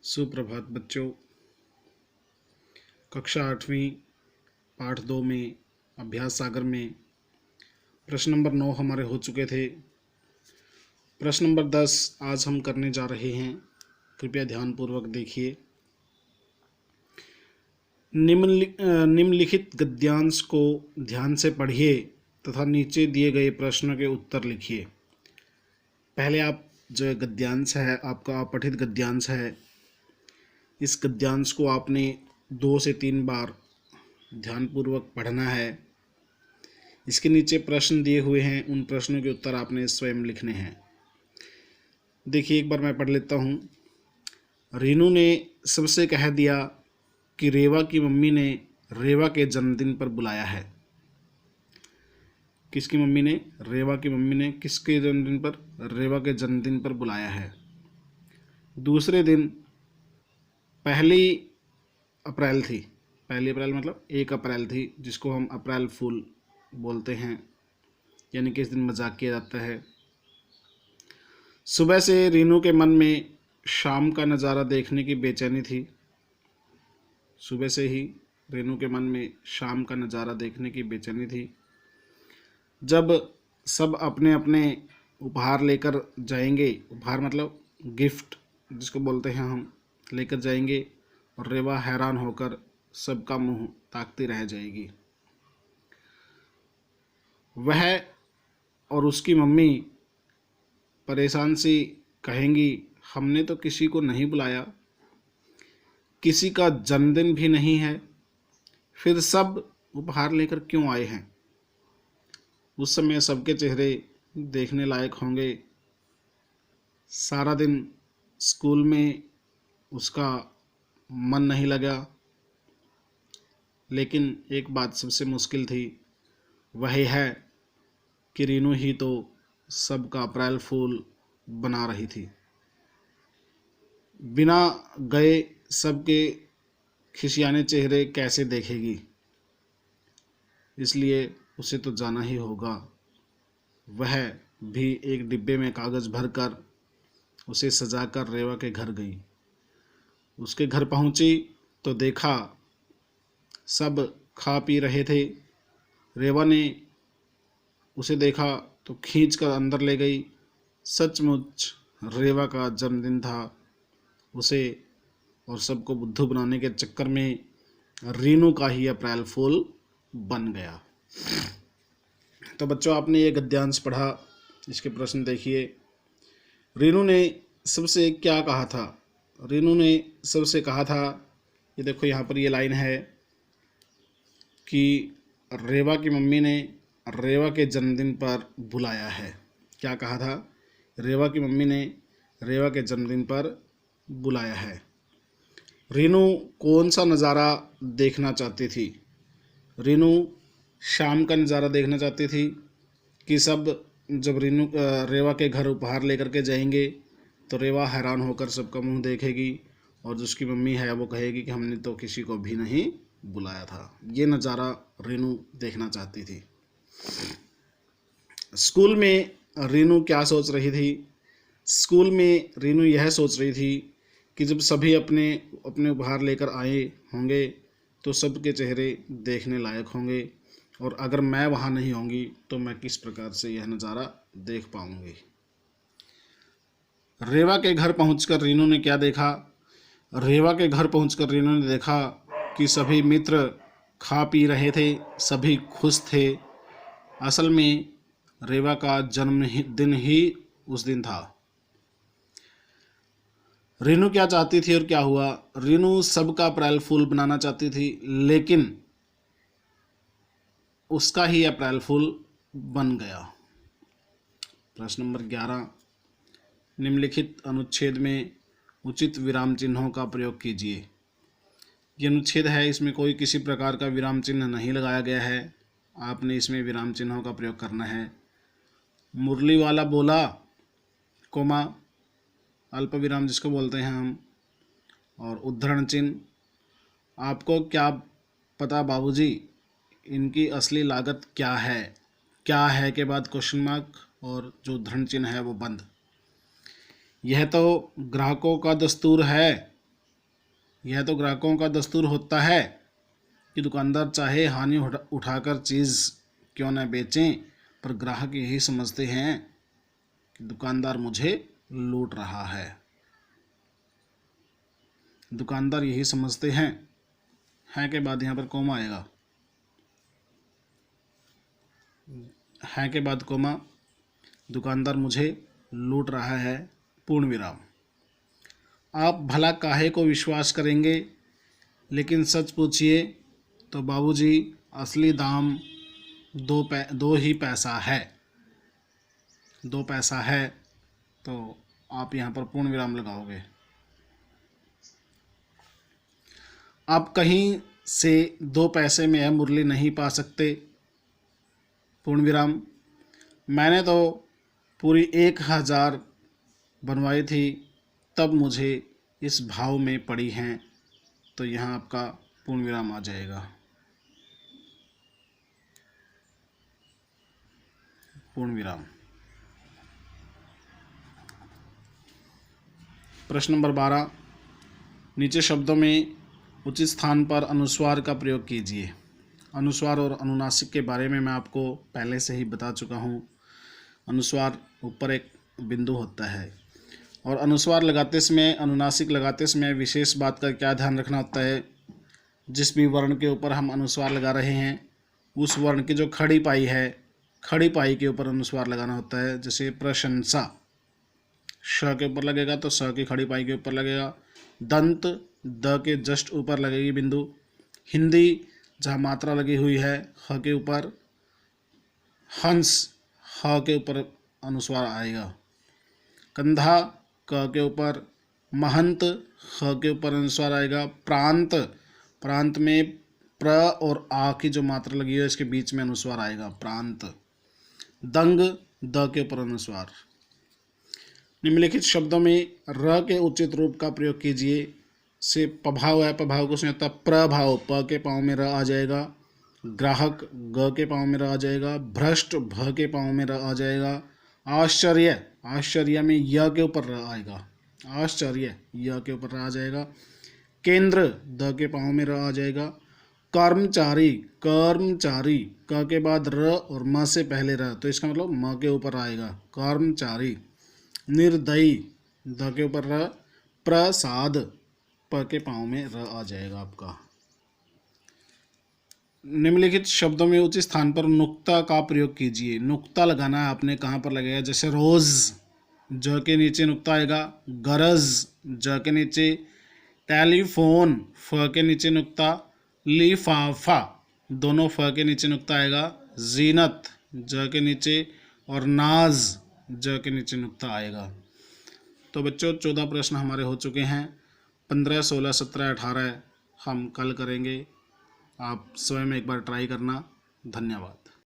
सुप्रभात बच्चों। कक्षा 8वीं पाठ 2 में अभ्यास सागर में प्रश्न नंबर 9 हमारे हो चुके थे। प्रश्न नंबर 10 आज हम करने जा रहे हैं। कृपया ध्यानपूर्वक देखिए। निम्नलिखित गद्यांश को ध्यान से पढ़िए तथा नीचे दिए गए प्रश्न के उत्तर लिखिए। पहले आप जो गद्यांश है, आपका अपठित गद्यांश है, इस गद्यांश को आपने 2 से 3 बार ध्यानपूर्वक पढ़ना है। इसके नीचे प्रश्न दिए हुए हैं, उन प्रश्नों के उत्तर आपने स्वयं लिखने हैं। देखिए, एक बार मैं पढ़ लेता हूँ। रीनू ने सबसे कह दिया कि रेवा की मम्मी ने रेवा के जन्मदिन पर बुलाया है। किसकी मम्मी ने? रेवा की मम्मी ने किसके जन्मदिन पर? रेवा के जन्मदिन पर बुलाया है। दूसरे दिन 1 अप्रैल थी। 1 अप्रैल मतलब 1 अप्रैल थी, जिसको हम अप्रैल फूल बोलते हैं, यानी कि इस दिन मजाक किया जाता है। सुबह से रीनू के मन में शाम का नज़ारा देखने की बेचैनी थी। सुबह से ही रीनू के मन में शाम का नज़ारा देखने की बेचैनी थी। जब सब अपने अपने उपहार लेकर जाएंगे, उपहार मतलब गिफ्ट जिसको बोलते हैं हम, लेकर जाएंगे, और रेवा हैरान होकर सबका मुंह ताकती रह जाएगी। वह और उसकी मम्मी परेशान सी कहेंगी, हमने तो किसी को नहीं बुलाया, किसी का जन्मदिन भी नहीं है, फिर सब उपहार लेकर क्यों आए हैं। उस समय सबके चेहरे देखने लायक होंगे। सारा दिन स्कूल में उसका मन नहीं लगा, लेकिन एक बात सबसे मुश्किल थी, वही है कि रीनू ही तो सबका अप्रैल फूल बना रही थी। बिना गए सबके खिसियाने चेहरे कैसे देखेगी, इसलिए उसे तो जाना ही होगा। वह भी एक डिब्बे में कागज़ भरकर उसे सजाकर रेवा के घर गई। उसके घर पहुंची तो देखा सब खा पी रहे थे। रेवा ने उसे देखा तो खींच कर अंदर ले गई। सचमुच रेवा का जन्मदिन था। उसे और सबको बुद्धू बनाने के चक्कर में रीनू का ही अप्रैल फूल बन गया। तो बच्चों, आपने ये गद्यांश पढ़ा, इसके प्रश्न देखिए। रीनू ने सबसे क्या कहा था? रीनू ने सबसे कहा था, ये देखो यहाँ पर ये लाइन है कि रेवा की मम्मी ने रेवा के जन्मदिन पर बुलाया है। क्या कहा था? रेवा की मम्मी ने रेवा के जन्मदिन पर बुलाया है। रीनू कौन सा नज़ारा देखना चाहती थी? रीनू शाम का नज़ारा देखना चाहती थी कि सब जब रेवा के घर उपहार लेकर के जाएंगे तो रेवा हैरान होकर सबका मुंह देखेगी, और जिसकी मम्मी है वो कहेगी कि हमने तो किसी को भी नहीं बुलाया था। ये नज़ारा रीनू देखना चाहती थी। स्कूल में रीनू क्या सोच रही थी? स्कूल में रीनू यह सोच रही थी कि जब सभी अपने अपने उपहार लेकर आए होंगे तो सबके चेहरे देखने लायक होंगे, और अगर मैं वहाँ नहीं होंगी तो मैं किस प्रकार से यह नज़ारा देख पाऊँगी। रेवा के घर पहुंचकर रीनू ने क्या देखा? रेवा के घर पहुंचकर रीनू ने देखा कि सभी मित्र खा पी रहे थे, सभी खुश थे। असल में रेवा का जन्मदिन ही उस दिन था। रीनू क्या चाहती थी और क्या हुआ? रीनू सबका अप्रैल फूल बनाना चाहती थी, लेकिन उसका ही अप्रैल फूल बन गया। प्रश्न नंबर 11, निम्नलिखित अनुच्छेद में उचित विराम चिन्हों का प्रयोग कीजिए। ये अनुच्छेद है, इसमें कोई किसी प्रकार का विराम चिन्ह नहीं लगाया गया है। आपने इसमें विराम चिन्हों का प्रयोग करना है। मुरली वाला बोला, कोमा, अल्प विराम जिसको बोलते हैं हम, और उद्धरण चिन्ह। आपको क्या पता बाबूजी इनकी असली लागत क्या है? क्या है के बाद क्वेश्चन मार्क, और जो उद्धरण चिन्ह है वो बंद। यह तो ग्राहकों का दस्तूर है, यह तो ग्राहकों का दस्तूर होता है कि दुकानदार चाहे हानि उठाकर चीज़ क्यों न बेचें, पर ग्राहक यही समझते हैं कि दुकानदार मुझे लूट रहा है। दुकानदार यही समझते हैं के बाद यहाँ पर कोमा आएगा, हैं के बाद कोमा, दुकानदार मुझे लूट रहा है, पूर्ण विराम। आप भला काहे को विश्वास करेंगे, लेकिन सच पूछिए तो बाबूजी असली दाम दो ही पैसा है। 2 पैसा है, तो आप यहाँ पर पूर्ण विराम लगाओगे। आप कहीं से 2 पैसे में यह मुरली नहीं पा सकते, पूर्ण विराम। मैंने तो पूरी 1000 बनवाई थी, तब मुझे इस भाव में पड़ी हैं, तो यहाँ आपका पूर्ण विराम आ जाएगा, पूर्ण विराम। प्रश्न नंबर 12, नीचे शब्दों में उचित स्थान पर अनुस्वार का प्रयोग कीजिए। अनुस्वार और अनुनासिक के बारे में मैं आपको पहले से ही बता चुका हूँ। अनुस्वार ऊपर एक बिंदु होता है, और अनुस्वार लगाते समय, अनुनासिक लगाते समय विशेष बात का क्या ध्यान रखना होता है। जिस भी वर्ण के ऊपर हम अनुस्वार लगा रहे हैं, उस वर्ण की जो खड़ी पाई है, खड़ी पाई के ऊपर अनुस्वार लगाना होता है। जैसे प्रशंसा, श के ऊपर लगेगा तो स की खड़ी पाई के ऊपर लगेगा। दंत, द के जस्ट ऊपर लगेगी बिंदु। हिंदी, जहाँ मात्रा लगी हुई है ह के ऊपर। हंस, ह के ऊपर अनुस्वार आएगा। कंधा, क के ऊपर। महंत, ह के ऊपर अनुस्वार आएगा। प्रांत, प्रांत में प्र और आ की जो मात्रा लगी है इसके बीच में अनुस्वार आएगा, प्रांत। दंग, द के ऊपर अनुस्वार। निम्नलिखित शब्दों में र के उचित रूप का प्रयोग कीजिए। से पभाव है, पभाव को संयोजकता प्रभाव, प के पाँव में र आ जाएगा। ग्राहक, ग के पाँव में र आ जाएगा। भ्रष्ट, भ के पाँव में र आ जाएगा। आश्चर्य, आश्चर्य में य के ऊपर र आएगा। आश्चर्य, य के ऊपर र आ जाएगा। केंद्र, द के पाँव में र आ जाएगा। कर्मचारी, कर्मचारी, क के बाद र और म से पहले र, तो इसका मतलब म के ऊपर आएगा, कर्मचारी। निर्दयी, द के ऊपर र। प्रसाद, प के पाँव में र आ जाएगा आपका। निम्नलिखित शब्दों में उचित स्थान पर नुक्ता का प्रयोग कीजिए। नुक्ता लगाना है आपने, कहाँ पर लगेगा। जैसे रोज, ज के नीचे नुक्ता आएगा। गरज, ज के नीचे। टेलीफोन, फ के नीचे नुक्ता। लिफाफा, दोनों फ के नीचे नुक्ता आएगा। जीनत, ज के नीचे। और नाज, ज के नीचे नुक्ता आएगा। तो बच्चों 14 प्रश्न हमारे हो चुके हैं। 15, 16, 17, 18 हम कल करेंगे। आप स्वयं एक बार ट्राई करना। धन्यवाद।